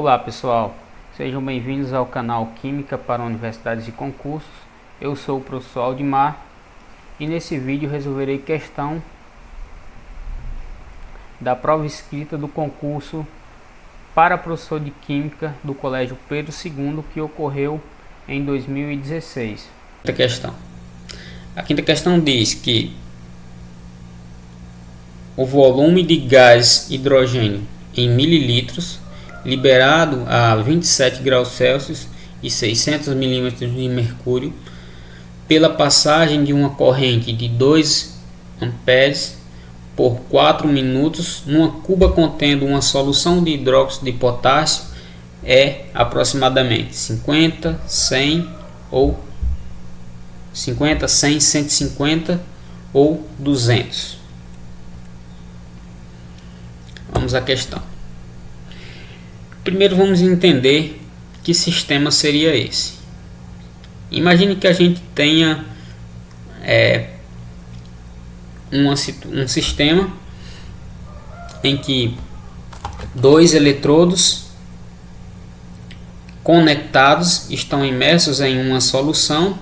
Olá pessoal, sejam bem-vindos ao canal Química para Universidades e Concursos. Eu sou o professor Aldimar e nesse vídeo resolverei questão da prova escrita do concurso para professor de Química do Colégio Pedro II que ocorreu em 2016. A quinta questão diz que o volume de gás hidrogênio em mililitros liberado a 27 graus Celsius e 600 milímetros de mercúrio pela passagem de uma corrente de 2 amperes por 4 minutos numa cuba contendo uma solução de hidróxido de potássio é aproximadamente 50, 100, 150 ou 200. Vamos à questão. Primeiro vamos entender que sistema seria esse. Imagine que a gente tenha um sistema em que dois eletrodos conectados estão imersos em uma solução.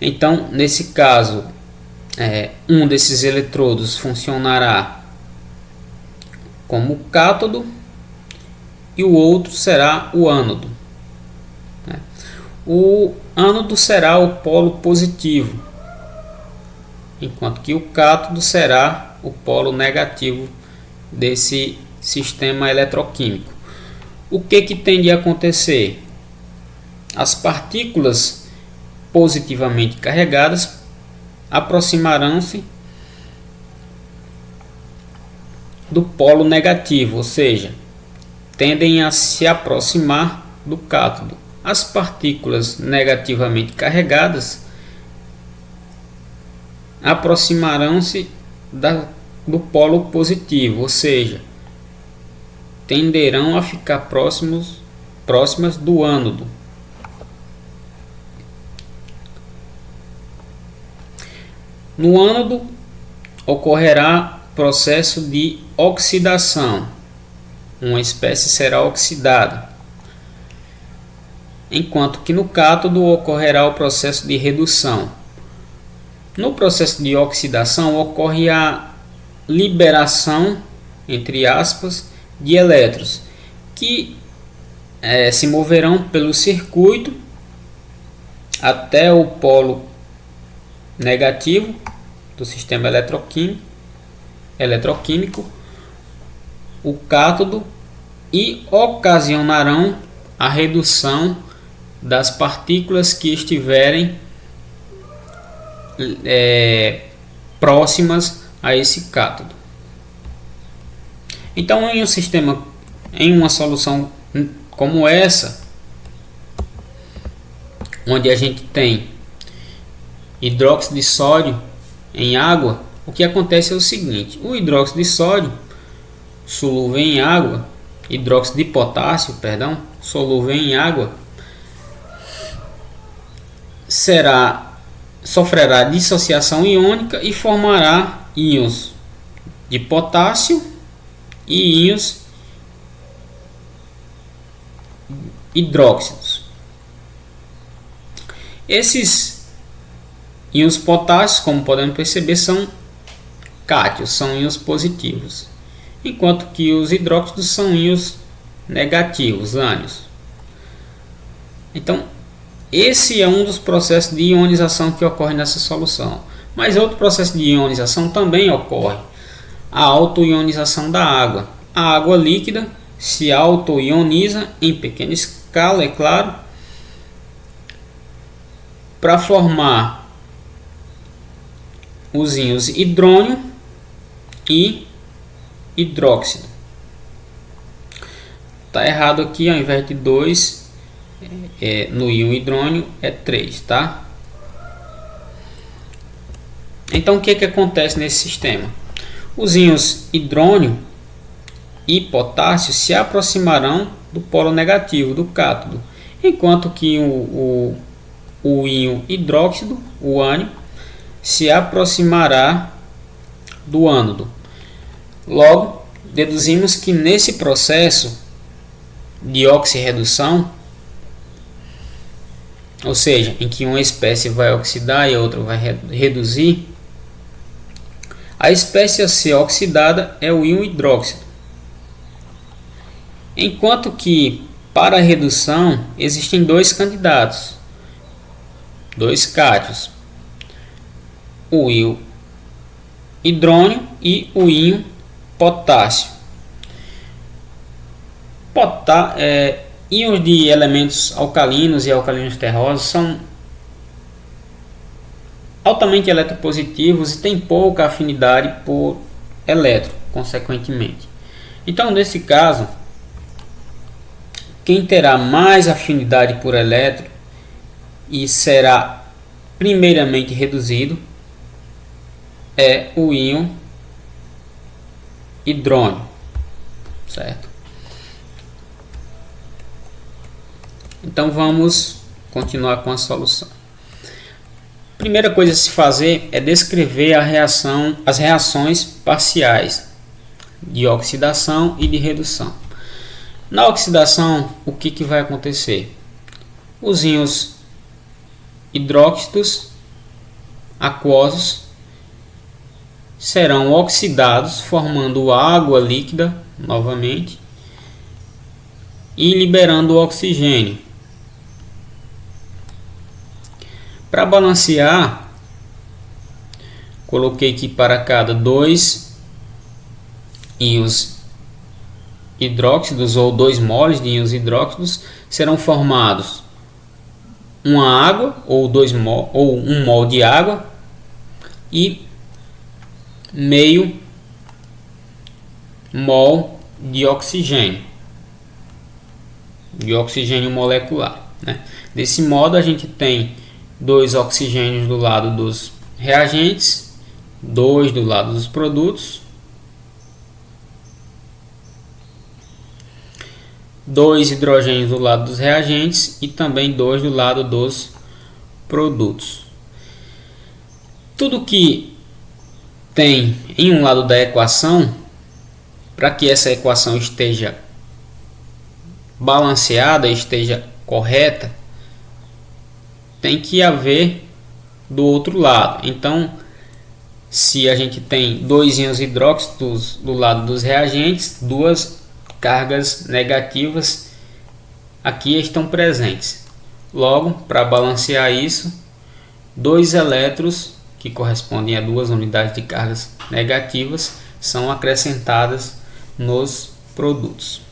Então, nesse caso, um desses eletrodos funcionará como cátodo e o outro será o ânodo. O ânodo será o polo positivo, enquanto que o cátodo será o polo negativo desse sistema eletroquímico. O que tende a acontecer? As partículas positivamente carregadas aproximarão-se do polo negativo, ou seja, tendem a se aproximar do cátodo. As partículas negativamente carregadas aproximarão-se do polo positivo, ou seja, tenderão a ficar próximas do ânodo. No ânodo ocorrerá processo de oxidação. Uma espécie será oxidada, enquanto que no cátodo ocorrerá o processo de redução. No processo de oxidação ocorre a liberação, entre aspas, de elétrons que se moverão pelo circuito até o polo negativo do sistema eletroquímico, o cátodo, e ocasionarão a redução das partículas que estiverem próximas a esse cátodo. Então, em uma solução como essa, onde a gente tem hidróxido de sódio em água, o que acontece é o seguinte: o hidróxido de sódio solúvel em água, hidróxido de potássio, solúvel em água, sofrerá dissociação iônica e formará íons de potássio e íons hidróxidos. Esses íons potássios, como podemos perceber, são cátions, são íons positivos, enquanto que os hidróxidos são íons negativos, ânions. Então, esse é um dos processos de ionização que ocorre nessa solução. Mas outro processo de ionização também ocorre: a autoionização da água. A água líquida se autoioniza em pequena escala, é claro, para formar os íons hidrônio e hidróxido. Tá errado aqui, ao invés de 2 no íon hidrônio é 3, tá? Então o que acontece nesse sistema? Os íons hidrônio e potássio se aproximarão do polo negativo do cátodo, enquanto que o íon hidróxido, o ânion, se aproximará do ânodo. Logo, deduzimos que nesse processo de oxirredução, ou seja, em que uma espécie vai oxidar e a outra vai reduzir, a espécie a ser oxidada é o íon hidróxido, enquanto que para a redução existem dois candidatos, dois cátions, o íon hidrônio e o íon potássio. Íons de elementos alcalinos e alcalinos terrosos são altamente eletropositivos e têm pouca afinidade por elétron, consequentemente. Então, nesse caso, quem terá mais afinidade por elétron e será primeiramente reduzido é o íon hidrônio, certo? Então vamos continuar com a solução. Primeira coisa a se fazer é descrever as reações parciais de oxidação e de redução. Na oxidação, o que vai acontecer? Os íons hidróxidos aquosos serão oxidados, formando água líquida novamente e liberando o oxigênio. Para balancear, coloquei que para cada 2 íons hidróxidos ou 2 moles de íons hidróxidos serão formados uma água ou 1 mol de água e meio mol de oxigênio molecular, né? Desse modo a gente tem 2 oxigênios do lado dos reagentes, 2 do lado dos produtos, 2 hidrogênios do lado dos reagentes e também 2 do lado dos produtos. Tudo que tem em um lado da equação, para que essa equação esteja balanceada, esteja correta, tem que haver do outro lado. Então, se a gente tem 2 íons hidróxidos do lado dos reagentes, 2 cargas negativas aqui estão presentes. Logo, para balancear isso, 2 elétrons, que correspondem a 2 unidades de cargas negativas, são acrescentadas nos produtos.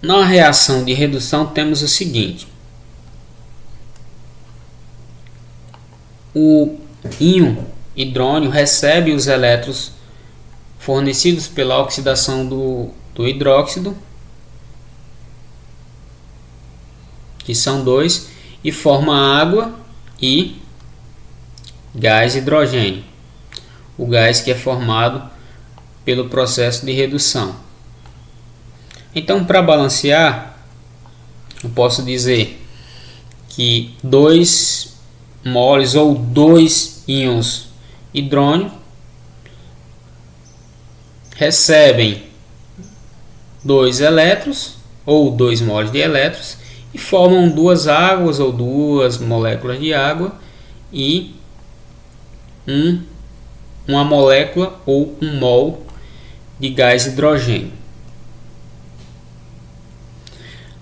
Na reação de redução temos o seguinte: o íon hidrônio recebe os elétrons fornecidos pela oxidação do hidróxido, que são 2, e forma água e gás hidrogênio, o gás que é formado pelo processo de redução. Então, para balancear, eu posso dizer que 2 moles ou 2 íons hidrônio recebem 2 elétrons ou 2 moles de elétrons e formam 2 águas ou 2 moléculas de água e uma molécula ou 1 mol de gás hidrogênio.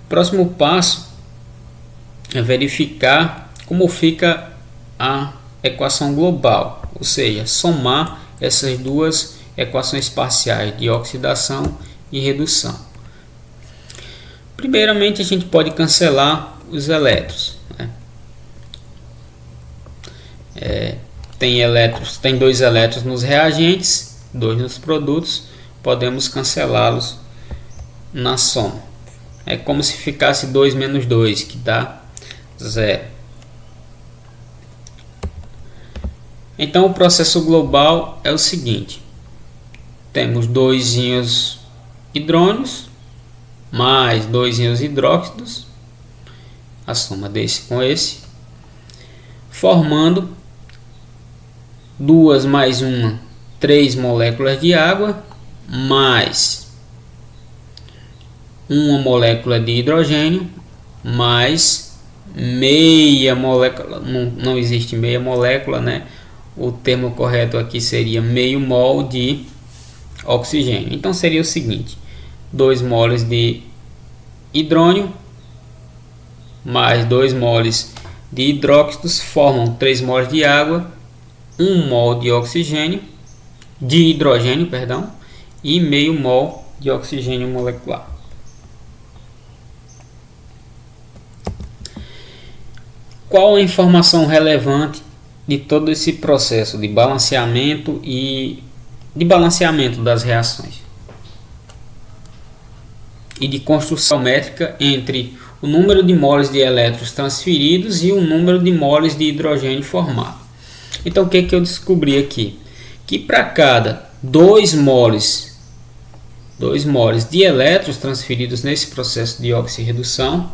Próximo passo é verificar como fica a equação global, ou seja, somar essas duas equações parciais de oxidação e redução. Primeiramente, a gente pode cancelar os elétrons, né? Tem 2 elétrons nos reagentes, 2 nos produtos, podemos cancelá-los na soma. É como se ficasse 2 menos 2, que dá 0. Então, o processo global é o seguinte: temos 2 íons hidrônios mais 2 íons hidróxidos, a soma desse com esse, formando 2 mais 1, 3 moléculas de água, mais uma molécula de hidrogênio, mais meia molécula, não existe meia molécula, né? O termo correto aqui seria meio mol de oxigênio. Então seria o seguinte: 2 moles de hidrônio mais 2 moles de hidróxidos formam 3 moles de água, 1 mol de oxigênio, de hidrogênio, perdão, e meio mol de oxigênio molecular. Qual a informação relevante de todo esse processo de balanceamento das reações e de construção métrica entre o número de moles de elétrons transferidos e o número de moles de hidrogênio formado? Então o que eu descobri aqui? Que para cada 2 moles de elétrons transferidos nesse processo de oxirredução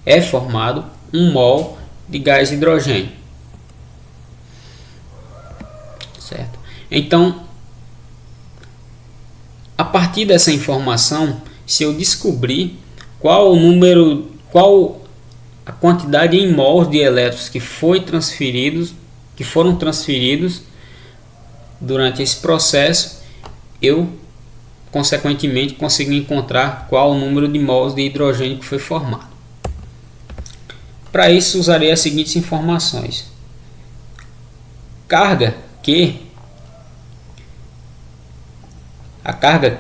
é formado 1 mol de gás hidrogênio, certo? Então, a partir dessa informação, se eu descobrir qual a quantidade em mols de elétrons que foram transferidos durante esse processo, eu consequentemente consigo encontrar qual o número de mols de hidrogênio que foi formado. Para isso, usarei as seguintes informações: a carga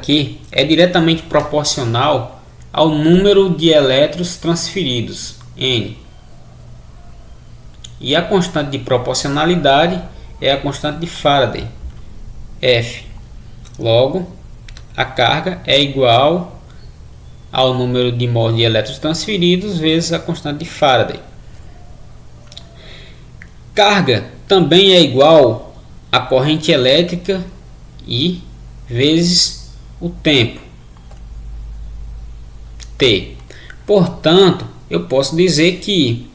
Q é diretamente proporcional ao número de elétrons transferidos, N, e a constante de proporcionalidade é a constante de Faraday, F. Logo, a carga é igual ao número de mols de elétrons transferidos vezes a constante de Faraday. Carga também é igual a corrente elétrica I vezes o tempo, T. Portanto, eu posso dizer que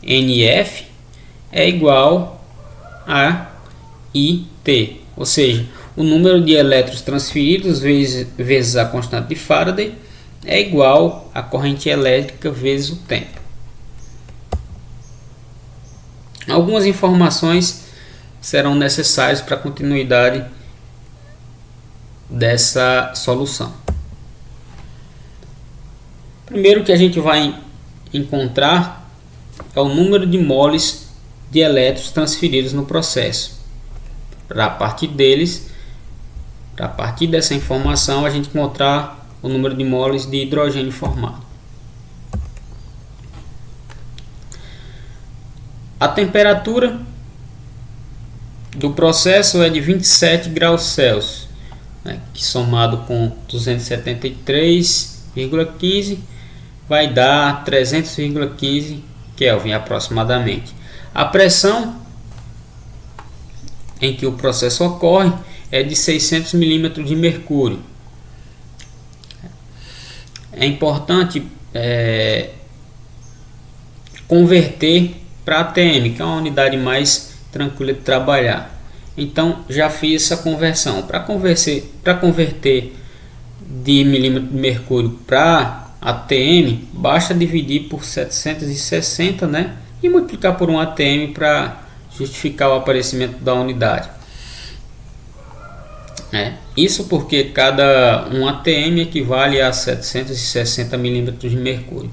NF é igual a IT, ou seja, o número de elétrons transferidos vezes a constante de Faraday é igual à corrente elétrica vezes o tempo. Algumas informações serão necessárias para a continuidade dessa solução. Primeiro que a gente vai encontrar é o número de moles de elétrons transferidos no processo. A partir dessa informação, a gente encontrar o número de moles de hidrogênio formado. A temperatura do processo é de 27 graus Celsius, né, que somado com 273,15 vai dar 300,15 Kelvin aproximadamente. A pressão em que o processo ocorre é de 600 milímetros de mercúrio. É importante converter para ATM, que é uma unidade mais tranquila de trabalhar. Então já fiz essa conversão. Para converter de milímetro de mercúrio para ATM, basta dividir por 760, né, e multiplicar por um ATM para justificar o aparecimento da unidade. Isso porque cada um ATM equivale a 760 milímetros de mercúrio.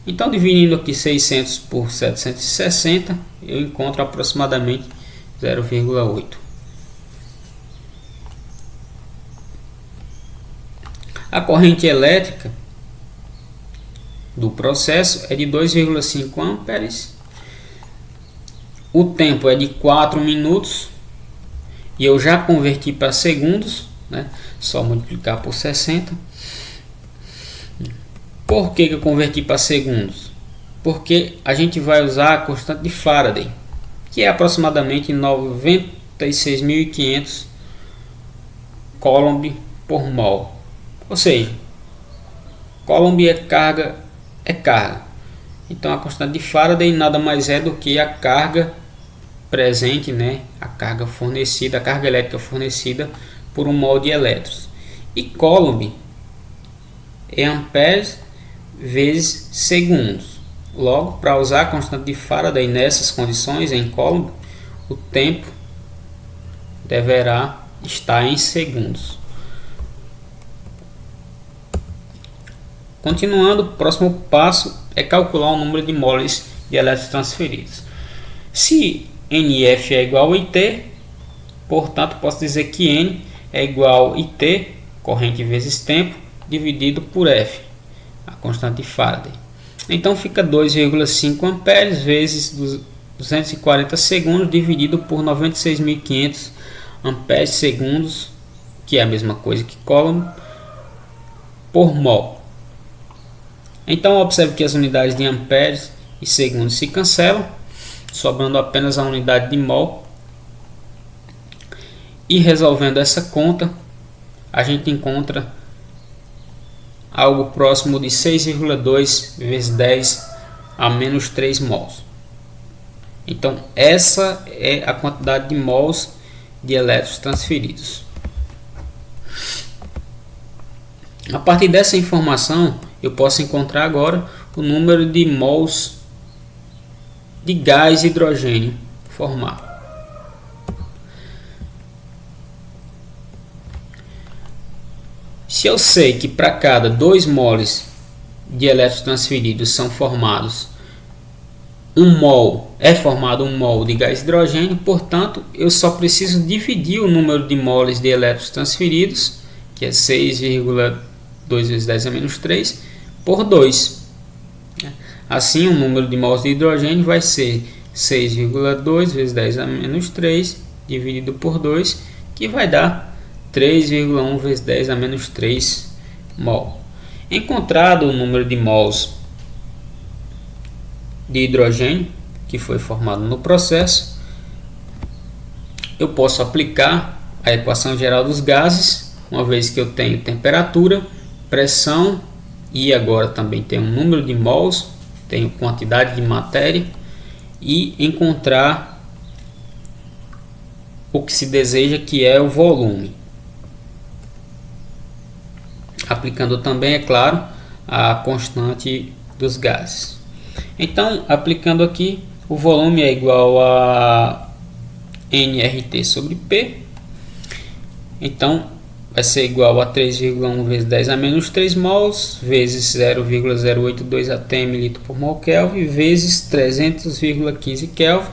Então, dividindo aqui 600 por 760, eu encontro aproximadamente 0,8. A corrente elétrica do processo é de 2,5 amperes. O tempo é de 4 minutos. E eu já converti para segundos, né? Só multiplicar por 60. Por que eu converti para segundos? Porque a gente vai usar a constante de Faraday, que é aproximadamente 96.500 Coulomb por mol. Ou seja, Coulomb é carga. Então a constante de Faraday nada mais é do que a carga presente, né, a carga elétrica fornecida por um mol de elétrons. E Coulomb é amperes vezes segundos. Logo, para usar a constante de Faraday nessas condições em Coulomb, o tempo deverá estar em segundos. Continuando, o próximo passo é calcular o número de moles de elétrons transferidos. Se NF é igual a IT, portanto posso dizer que N é igual a IT, corrente vezes tempo, dividido por F, a constante de Faraday. Então fica 2,5 amperes vezes 240 segundos dividido por 96.500 amperes segundos, que é a mesma coisa que Coulomb, por mol. Então observe que as unidades de amperes e segundos se cancelam, sobrando apenas a unidade de mol. E resolvendo essa conta, a gente encontra algo próximo de 6,2 vezes 10 a menos 3 mols. Então essa é a quantidade de mols de elétrons transferidos. A partir dessa informação, eu posso encontrar agora o número de mols de gás hidrogênio formado. Se eu sei que para cada 2 moles de elétrons transferidos são formados formado um mol de gás hidrogênio, portanto, eu só preciso dividir o número de moles de elétrons transferidos, que é 6,2 vezes 10 a menos 3, por 2. Assim, o número de mols de hidrogênio vai ser 6,2 vezes 10 a menos 3 dividido por 2, que vai dar 3,1 vezes 10 a menos 3 mol. Encontrado o número de mols de hidrogênio que foi formado no processo, eu posso aplicar a equação geral dos gases, uma vez que eu tenho temperatura, pressão e agora também tenho um número de mols, tenho quantidade de matéria, e encontrar o que se deseja, que é o volume. Aplicando também, é claro, a constante dos gases. Então, aplicando aqui, o volume é igual a nRT sobre P. Então, vai ser igual a 3,1 vezes 10 a menos 3 mols, vezes 0,082 atm litro por mol Kelvin, vezes 300,15 Kelvin.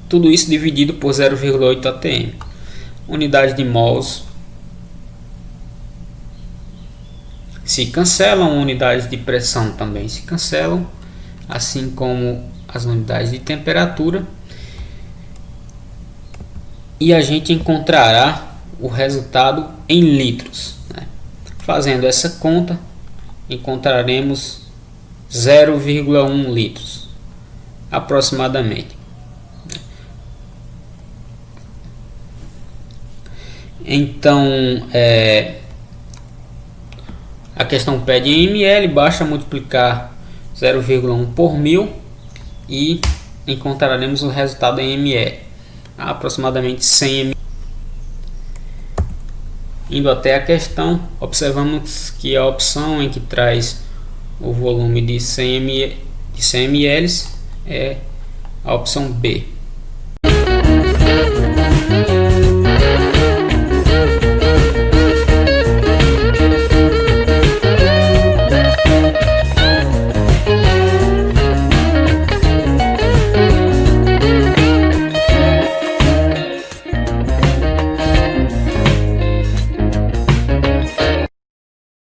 Tudo isso dividido por 0,8 atm. Unidade de mols se cancelam, unidades de pressão também se cancelam, assim como as unidades de temperatura. E a gente encontrará o resultado em litros, né? Fazendo essa conta, encontraremos 0,1 litros aproximadamente. Então, a questão pede em ml, basta multiplicar 0,1 por 1000 e encontraremos o resultado em ml, aproximadamente 100 ml. Indo até a questão, observamos que a opção em que traz o volume de 100 ml é a opção B.